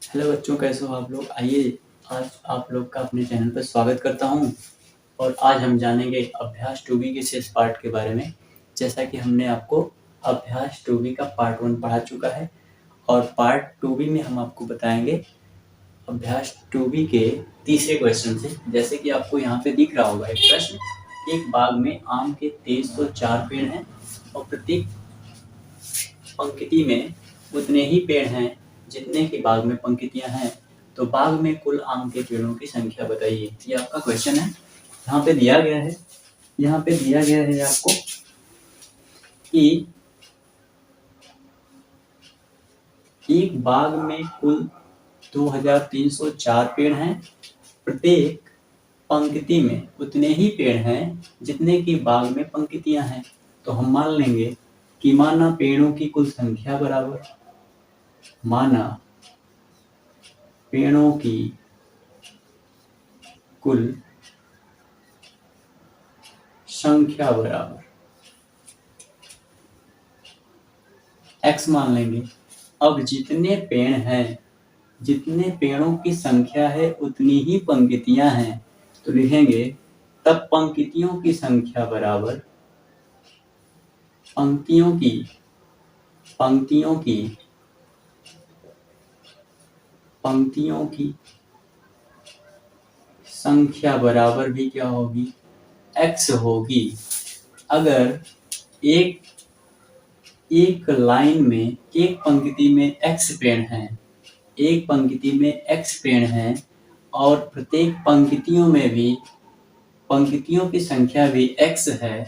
Hello बच्चों, कैसे हो आप लोग। आइए आज आप लोग का अपने चैनल पर स्वागत करता हूं और आज हम जानेंगे अभ्यास 2B के शेष पार्ट के बारे में। जैसा कि हमने आपको अभ्यास 2B का पार्ट 1 पढ़ा चुका है और पार्ट 2B में हम आपको बताएंगे अभ्यास 2B के तीसरे क्वेश्चन से। जैसे कि आपको यहाँ पे दिख रहा होगा एक प्रश्न, एक बाग में आम के 2304 पेड़ हैं और प्रत्येक पंक्ति में उतने ही पेड़ हैं जितने की बाग में पंक्तियां हैं, तो बाग में कुल आम के पेड़ों की संख्या बताइए। ये आपका क्वेश्चन है। यहाँ पे दिया गया है आपको कि एक बाग में कुल 2304 पेड़ हैं, प्रत्येक पंक्ति में उतने ही पेड़ हैं जितने की बाग में पंक्तियां हैं। तो हम मान लेंगे कि माना पेड़ों की कुल संख्या बराबर पेड़ों की कुल संख्या बराबर x मान लेंगे। अब जितने पेड़ हैं, जितने पेड़ों की संख्या है उतनी ही पंक्तियां हैं, तो लिखेंगे तब पंक्तियों की संख्या बराबर पंक्तियों की संख्या बराबर भी क्या होगी, x होगी। अगर एक लाइन में एक पंक्ति में x पेड़ हैं और प्रत्येक पंक्तियों की संख्या भी x है,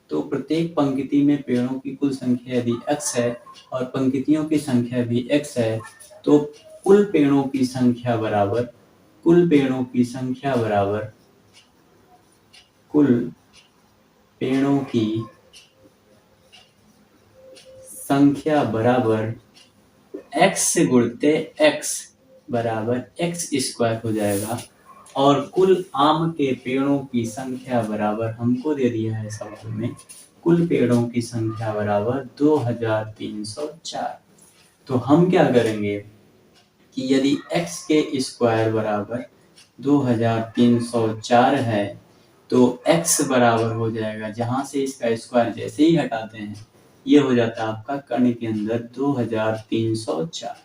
तो प्रत्येक पंक्ति में पेड़ों की कुल संख्या यदि x है और पंक्तियों की संख्या भी x है, तो कुल पेड़ों की संख्या बराबर x गुणते x बराबर x स्क्वायर हो जाएगा और कुल आम के पेड़ों की संख्या बराबर हमको दे दिया है सवाल में, कुल पेड़ों की संख्या बराबर 2304। तो हम क्या करेंगे कि यदि x के स्क्वायर बराबर 2304 है तो x बराबर हो जाएगा, जहां से इसका स्क्वायर जैसे ही हटाते हैं ये हो जाता है आपका कर्ण के अंदर 2304।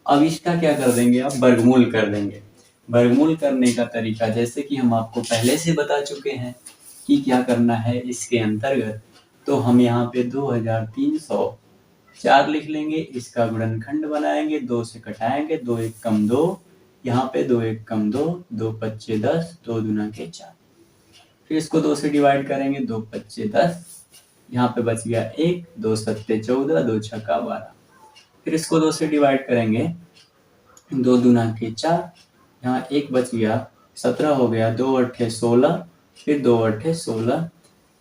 अब इसका क्या कर देंगे, आप वर्गमूल कर देंगे। वर्गमूल करने का तरीका जैसे कि हम आपको पहले से बता चुके हैं कि क्या करना है इसके अंतर्गत। तो हम यहाँ पे 2304 लिख लेंगे, इसका गुणनखंड बनाएंगे, 2 से कटाएंगे, 2 1 कम 2, यहाँ पे 2 1 कम 2, 2 पच्चे 10, 2 दूना के 4। फिर इसको 2 से डिवाइड करेंगे, 2 पच्चे 10, यहाँ पे बच गया 1, 2 सत्ते 14, 2 छक्का 12। फिर इसको 2 से डिवाइड करेंगे, 2 दूना के 4, यहाँ 1 बच गया 17 हो गया, 2 अट्ठे 16, फिर 2 अट्ठे 16।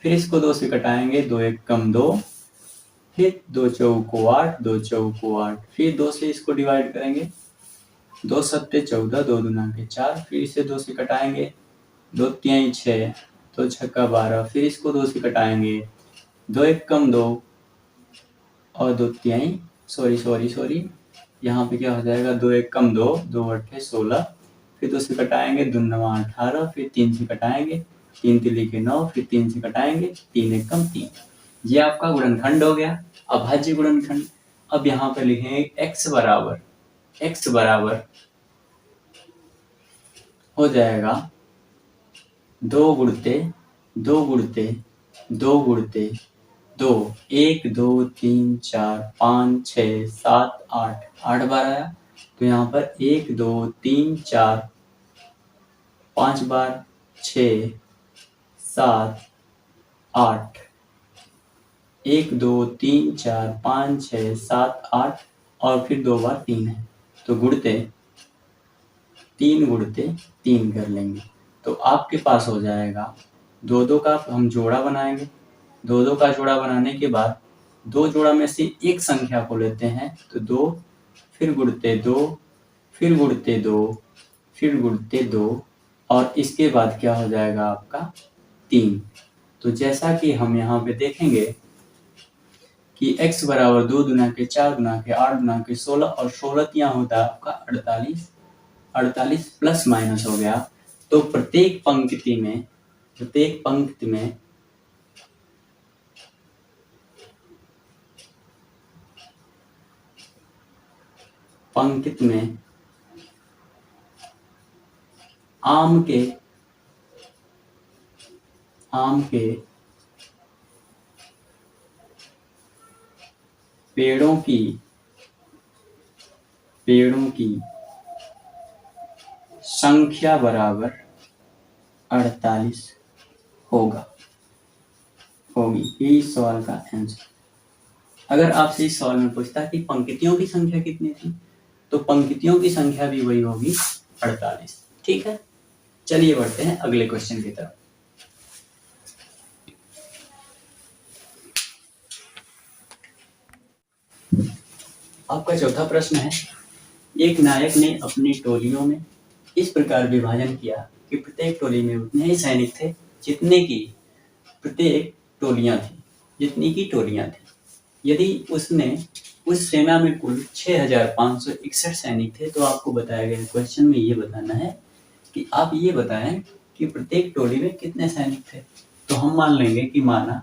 फिर इसको 2 से कटाएंगे, 2 1 कम 2, फिर 2 चौको 8, 2 चौको 8। फिर 2 से इसको डिवाइड करेंगे, 2 सत्ते 14, 2 दूना के 4। फिर इसे 2 से कटाएंगे, 2 तिहाई 6, 2 छक्का 12। फिर इसको 2 से कटाएंगे, 2 1 कम 2 और 2 तिहाई सॉरी यहाँ पे क्या हो जाएगा, 2 1 कम 2, 2 अट्ठे 16। फिर 2 से कटाएंगे, 2 9 18। फिर 3 से कटाएंगे, 3 तिली के 9। फिर 3 से कटाएंगे, 3 1 कम 3। ये आपका गुणनखंड हो गया, अभाज्य गुणनखंड। अब यहाँ पे लिखेंगे x बराबर हो जाएगा 2 गुणते 2 गुणते 2 गुणते 2, 1 2 3 4 5 6 7 8, 8 बार आया। तो यहाँ पर 1 2 3 4 5 बार, 6 7 8, 1 2 3 4 5 6 7 8 और फिर 2 बार 3 है, तो गुणते 3 कर लेंगे। तो आपके पास हो जाएगा 2 2 का हम जोड़ा बनाएंगे। 2 2 का जोड़ा बनाने के बाद 2 जोड़ा में से एक संख्या को लेते हैं, तो 2, फिर गुणते 2, फिर गुणते 2, फिर गुणते 2 और इसके बाद क्या हो जाएगा आपका 3। तो जैसा कि हम यहाँ पे देखेंगे कि x बराबर 2 गुना के 4 गुना के 8 गुना के 16 और 16 यहाँ होता है आपका 48, 48 प्लस माइनस हो गया। तो प्रत्येक पंक्ति में आम के पेड़ों की संख्या बराबर 48 होगी। यही सवाल का आंसर। अगर आपसे इस सवाल में पूछता कि पंक्तियों की संख्या कितनी थी, तो पंक्तियों की संख्या भी वही होगी 48। ठीक है, चलिए बढ़ते हैं अगले क्वेश्चन की तरफ। आपका चौथा प्रश्न है, एक नायक ने अपनी टोलियों में इस प्रकार विभाजन किया कि प्रत्येक टोली में उतने ही सैनिक थे जितनी की टोलियां थी। यदि उसने उस सेना में कुल 6561 सैनिक थे, तो आपको बताया गया क्वेश्चन में ये बताना है कि आप ये बताएं कि प्रत्येक टोली में कितने सैनिक थे। तो हम मान लेंगे कि माना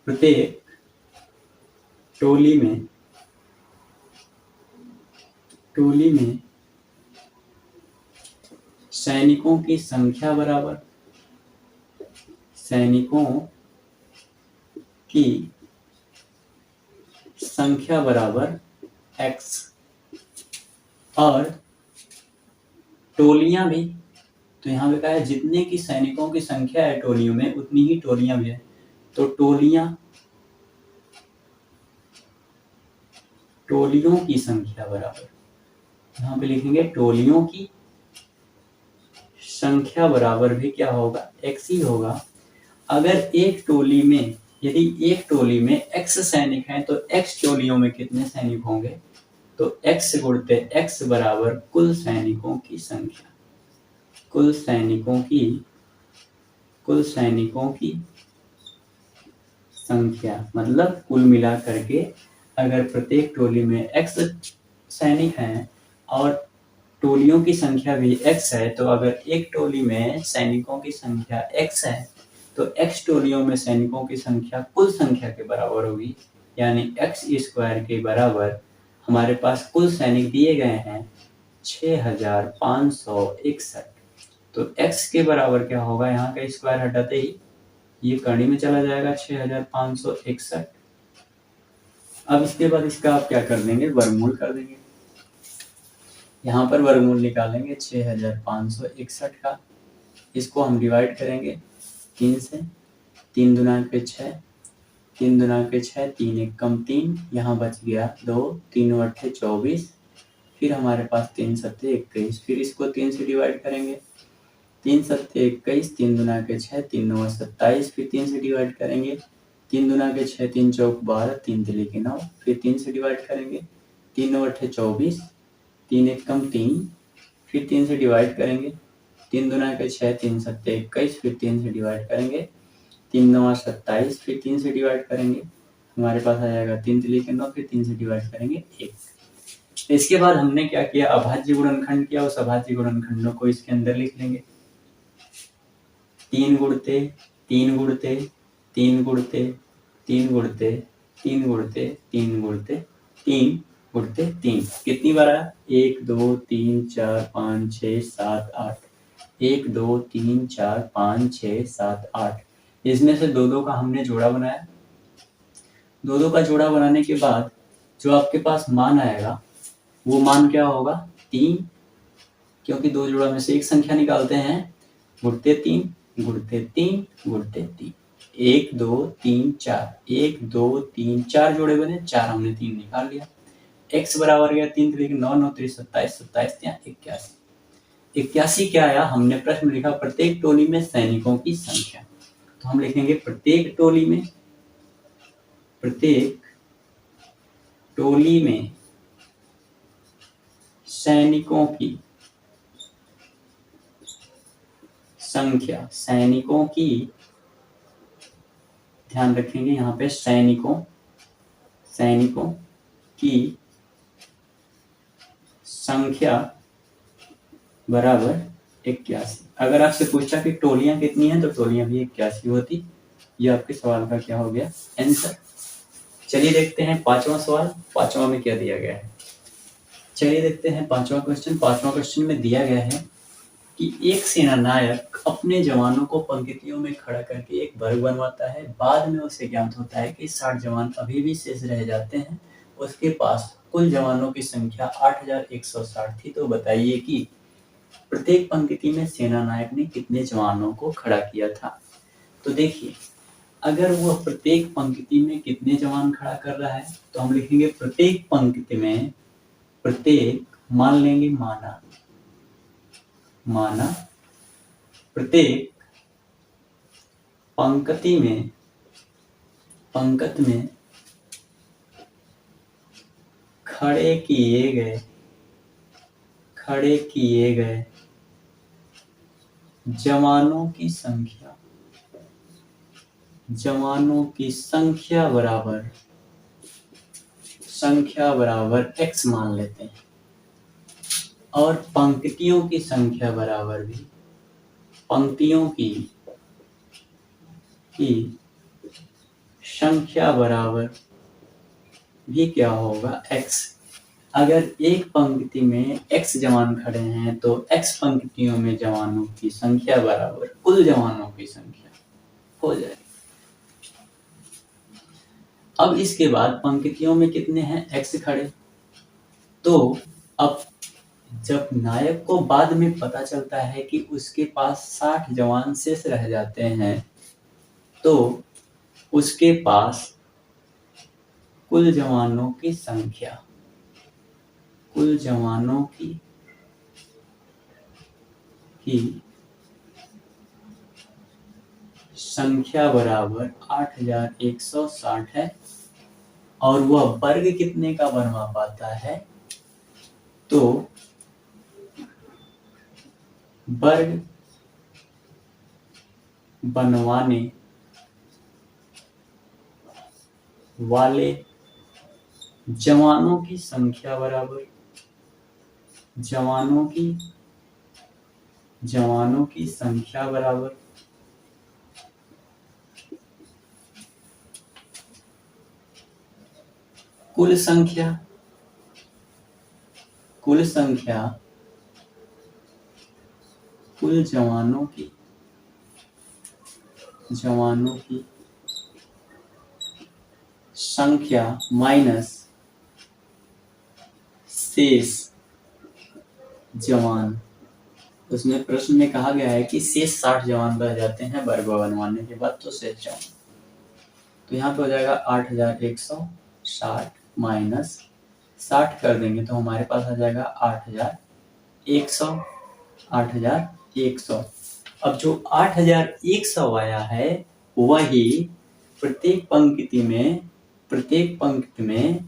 प्रत्येक टोली में सैनिकों की संख्या बराबर x और टोलियां भी। तो यहाँ पे कहा है जितने की सैनिकों की संख्या है टोलियों में, उतनी ही टोलियां भी है। तो टोलियों की संख्या बराबर, यहाँ पे लिखेंगे टोलियों की संख्या बराबर भी क्या होगा, x ही होगा। अगर यदि एक टोली में x सैनिक हैं, तो x टोलियों में कितने सैनिक होंगे, तो x गुणते x बराबर कुल सैनिकों की संख्या। मतलब कुल मिला करके अगर प्रत्येक टोली में x सैनिक हैं और टोलियों की संख्या भी x है, तो अगर एक टोली में सैनिकों की संख्या x है, तो x टोलियों में सैनिकों की संख्या कुल संख्या के बराबर होगी। यानी x स्क्वायर के बराबर हमारे पास कुल सैनिक दिए गए हैं 6561। तो x के बराबर क्या होगा, यहाँ का स्क्वायर हटाते ही ये कड़ी में चला जाएगा 6561। अब इसके बाद इसका आप क्या कर देंगे, वर्गमूल कर देंगे। यहाँ पर वर्गमूल निकालेंगे 6561 का, इसको हम डिवाइड करेंगे 3 से। 3 दुना के 6, 3 दुना के 6, 3 एक कम 3, यहाँ बच गया 2, 3 अट्ठे 24, फिर हमारे पास 3 सत्ते 21, फिर इसको 3 से डिवाइड करेंगे। 3 सत्ते 21, 3 दुना के 6, 3 नौ 27, फिर 3 से डिवाइड करेंगे। 3 दुना के 6, 3 चौक 12, 3 तिली के 9, फिर 3 से डिवाइड करेंगे। 3 नौ अट्ठे 24, 3 एक कम 3, फिर 3 से डिवाइड करेंगे। 3 दुना के 6, 3 सत्ते 21, फिर 3 से डिवाइड करेंगे। 3 नौ 27, फिर 3 से डिवाइड करेंगे। हमारे पास आ जाएगा 3 तिली के 9, फिर 3 से डिवाइड करेंगे 1। इसके बाद हमने क्या किया, अभाज्य गुणनखंड किया। उस अभाज्य गुणनखंडों को इसके अंदर लिख लेंगे। 3 गुणते 3 गुणते 3 गुणते 3 गुणते 3 गुणते 3 गुणते 3 गुणते 3 कितनी बार आया, 1 2 3 4 5 6 7 8, 1 2 3 4 5 6 7 8। इसमें से दो दो का हमने जोड़ा बनाया। दो दो का जोड़ा बनाने के बाद जो आपके पास मान आएगा वो मान क्या होगा, 3, क्योंकि दो जोड़ा में से एक संख्या निकालते हैं। गुणते 3 गुणते 3 गुणते 3, 1 2 3 4, 1 2 3 4 जोड़े बने, 4 हमने 3 निकाल लिया। x बराबर गया 3 3 9 9 3 27 27 81। 81 क्या आया, हमने प्रश्न लिखा प्रत्येक टोली में सैनिकों की संख्या। तो हम लिखेंगे प्रत्येक टोली में सैनिकों की संख्या। सैनिकों की, ध्यान रखेंगे यहाँ पे सैनिकों की संख्या बराबर 81। अगर आपसे पूछा कि टोलियां कितनी हैं तो टोलियां भी 81 होती। ये आपके सवाल का क्या हो गया आंसर। चलिए देखते हैं पांचवा सवाल, पांचवा में क्या दिया गया है। चलिए देखते हैं पांचवा क्वेश्चन। पांचवा क्वेश्चन में दिया गया है कि एक सेनानायक अपने जवानों को पंक्तियों में खड़ा करके एक वर्ग बनवाता है। बाद में उसे ज्ञात होता है कि 60 जवान अभी भी शेष रह जाते हैं। उसके पास कुल जवानों की संख्या 8160 थी। तो बताइए कि प्रत्येक पंक्ति में सेनानायक ने कितने जवानों को खड़ा किया था। तो देखिए, अगर वह प्रत्येक पंक्ति में कितने जवान खड़ा कर रहा है तो हम लिखेंगे प्रत्येक पंक्ति में, प्रत्येक मान लेंगे माना प्रत्येक पंक्ति में खड़े किए गए जवानों की संख्या बराबर x मान लेते हैं और पंक्तियों की संख्या बराबर भी पंक्तियों की संख्या बराबर भी क्या होगा x। अगर एक पंक्ति में x जवान खड़े हैं तो x पंक्तियों में जवानों की संख्या बराबर कुल जवानों की संख्या हो जाएगी। अब इसके बाद पंक्तियों में कितने हैं x खड़े। तो अब जब नायक को बाद में पता चलता है कि उसके पास 60 जवान शेष रह जाते हैं तो उसके पास कुल जवानों की संख्या बराबर 8160 है और वह वर्ग कितने का बनवा पाता है। तो वर्ग बनवाने वाले जवानों की संख्या बराबर कुल जवानों की संख्या माइनस शेष जवान। उसमें प्रश्न में कहा गया है कि शेष 60 जवान रह जाते हैं वर्ग बनवाने के बाद, तो शेष जवान। तो यहाँ पे हो जाएगा 8160 माइनस 60 कर देंगे तो हमारे पास आ जाएगा 8100। अब जो 8100 आया है वही प्रत्येक पंक्ति में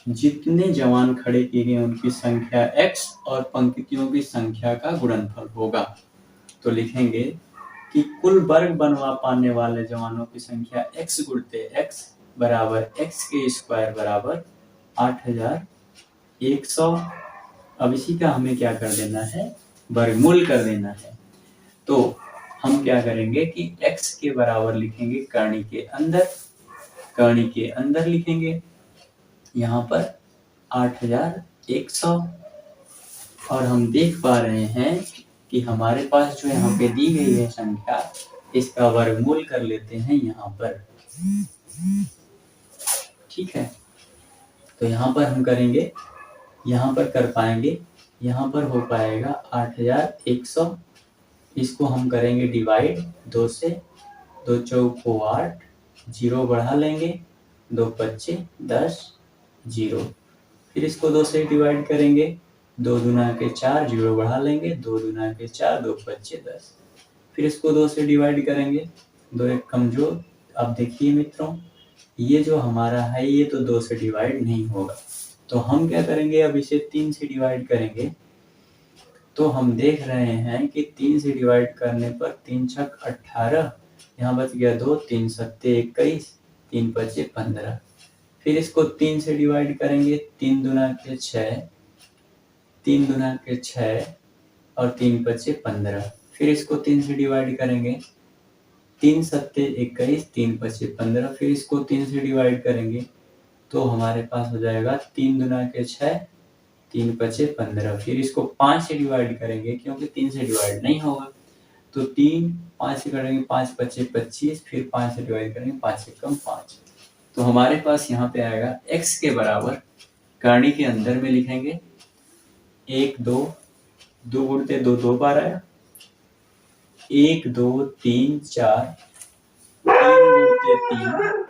जितने जवान खड़े किए गए उनकी संख्या x और पंक्तियों की संख्या का गुणनफल होगा। तो लिखेंगे कि कुल वर्ग बनवा पाने वाले जवानों की संख्या x गुणते x बराबर x के स्क्वायर बराबर 8100। अब इसी का हमें क्या कर देना है, वर्गमूल कर देना है। तो हम क्या करेंगे कि x के बराबर लिखेंगे करनी के अंदर लिखेंगे यहाँ पर 8100 और हम देख पा रहे हैं कि हमारे पास जो यहाँ पे दी गई है संख्या, इसका वर्गमूल कर लेते हैं यहाँ पर। ठीक है, तो यहाँ पर हम करेंगे, यहाँ पर कर पाएंगे, यहाँ पर हो पाएगा 8100। इसको हम करेंगे डिवाइड 2 से, 2 चौको 8, 0 बढ़ा लेंगे, 2 पच्चे 10, 0। फिर इसको 2 से डिवाइड करेंगे, 2 दूना के 4, 0 बढ़ा लेंगे, 2 दूना के 4, 2 पच्चे 10। फिर इसको 2 से डिवाइड करेंगे, 2 एक कमजोर। अब देखिए मित्रों, ये जो हमारा है ये तो 2 से डिवाइड नहीं होगा, तो हम क्या करेंगे, अब इसे 3 से डिवाइड करेंगे। तो हम देख रहे हैं कि 3 से डिवाइड करने पर 3 छक 18 यहाँ बच गया 2, 3 सत्ते 21, 3 पचे 15। फिर इसको 3 से डिवाइड करेंगे, 3 दूना के 6, 3 दूना के 6 और 3 पचे 15। फिर इसको 3 से डिवाइड करेंगे, 3 सत्ते 21, 3 पचे 15। फिर इसको 3 से डिवाइड करेंगे तो हमारे पास हो जाएगा 3 दूना के 6, 3 पचे 15। फिर इसको 5 से डिवाइड करेंगे क्योंकि 3 से डिवाइड नहीं होगा, तो 3 5 से करेंगे, 5 पचे 25। फिर 5 से डिवाइड करेंगे, 5 से कम 5। तो हमारे पास यहाँ पे आएगा x के बराबर, करनी के अंदर में लिखेंगे 1 2, 2 गुणते 2 2 बार आया, 1 2 3 4, 3 गुणते 3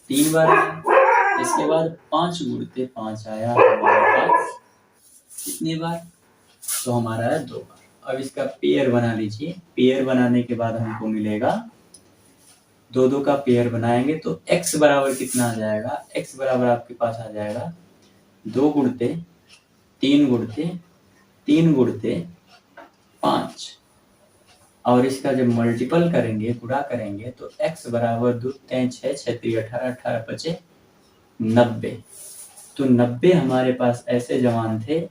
3 बार आया। इसके बाद 5 गुणते 5 आया हमारे पास कितनी बार, तो हमारा है 2 बार। अब इसका पेयर बना लीजिए। पेयर बनाने के बाद हमको मिलेगा 2 2 का पेयर बनाएंगे तो x बराबर कितना आ जाएगा, x बराबर आपके पास आ जाएगा 2 गुणते 3 गुणते 3 गुणते 5। और इसका जब मल्टीपल करेंगे, गुणा करेंगे, तो x बराबर 2 3 6 6 3 18, 18 पचे 90। तो 90 हमारे पास ऐसे जवान थे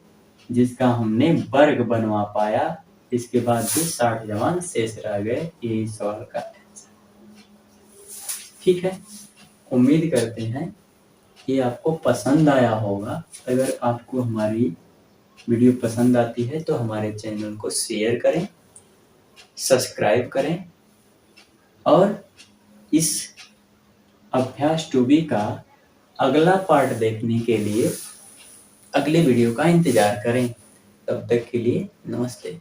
जिसका हमने वर्ग बनवा पाया। इसके बाद भी 60 जवान शेष रह गए। यही सवाल का आंसर। ठीक है, उम्मीद करते हैं कि आपको पसंद आया होगा। अगर आपको हमारी वीडियो पसंद आती है तो हमारे चैनल को शेयर करें, सब्सक्राइब करें और इस अभ्यास 2B का अगला पार्ट देखने के लिए अगले वीडियो का इंतजार करें। तब तक के लिए नमस्ते।